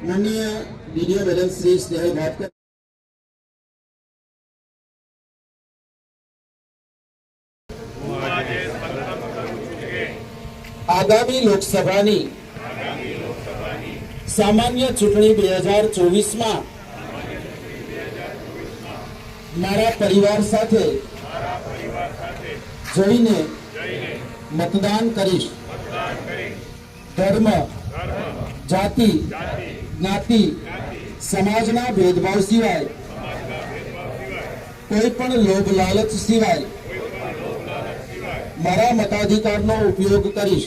माननीय video balance Shri Snehal Bhatkar आगामी लोकसभा सामान्य चूंटणी 2024 में मारा परिवार साथे जईने मतदान करीश। धर्म, जाति, ज्ञाति, समाजना भेदभाव सिवाय कोईपण लोभ लालच सिवाय मारा मताधिकारनो उपयोग करीश।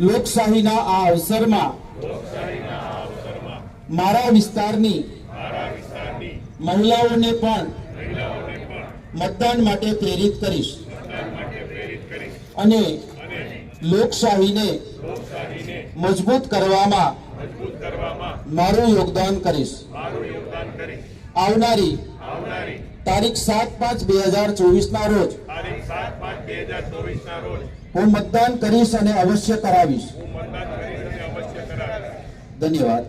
लोकशाहीना आ अवसरमा मारा विस्तारनी महिलाओने पण मतदान माटे प्रेरित करीश अने लोकशाहीने मजबूत करवामां मारू योगदान करीश। आवनारी तारीख 7/5/2024 ना रोज हूँ मतदान करीश अने अवश्य करावीश। धन्यवाद।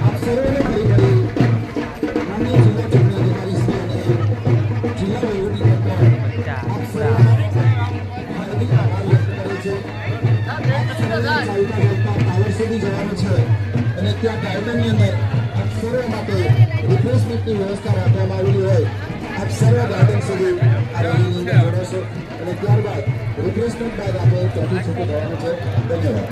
आप सर्व ने खरी खरी माननीय जिला चुनाव अधिकारी श्री અને जिला वहीवटीतंत्र आप सर्व हार्दिक आभार व्यक्त करे છે। ચાલતા ટાવર સુધી જવાનું છે અને ત્યાં ગાર્ડનની અંદર આપ સર્વ માટે રિફ્રેશમેન્ટની વ્યવસ્થા રાખવામાં આવેલી હોય આપ સર્વ ગાર્ડન સુધી આ રેલીની અંદર જોડાશો અને ત્યારબાદ રિફ્રેશમેન્ટ બાદ આપણે ચોથી છૂટે જવાનું છે। ધન્યવાદ।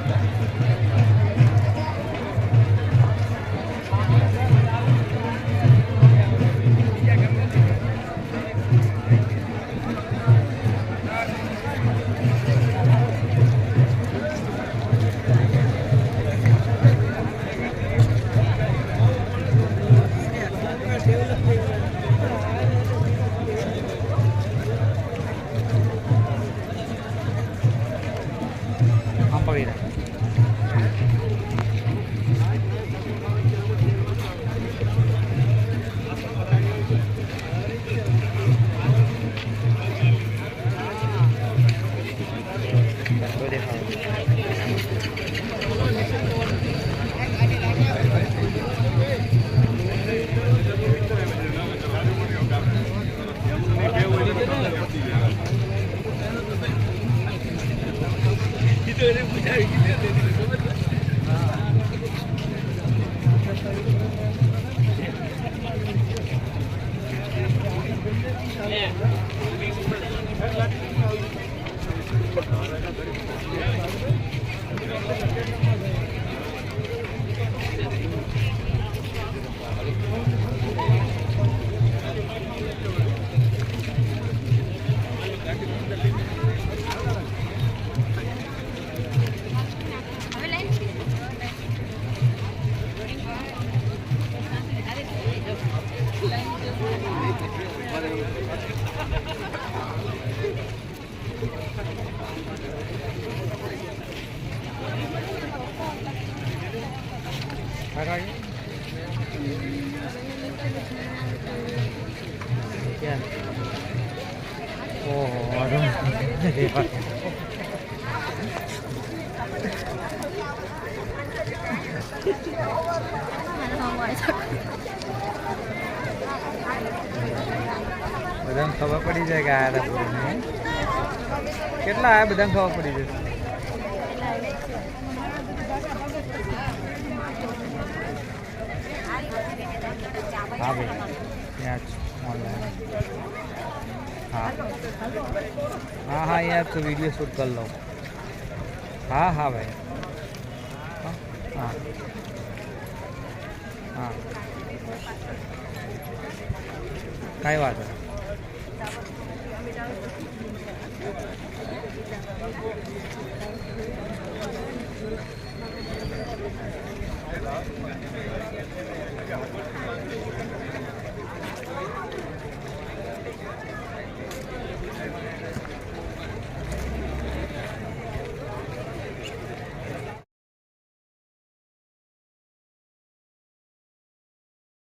क्या ओह बदाम खबर पड़ी जाए कि आया था पूरे કેટલા આયા બદામ ખબર પડી જશે। हाँ भाई यहाँ ऑनलाइन हाँ हाँ हाँ यार तो वीडियो शूट कर लो। हाँ हाँ भाई हाँ हाँ कई बात है।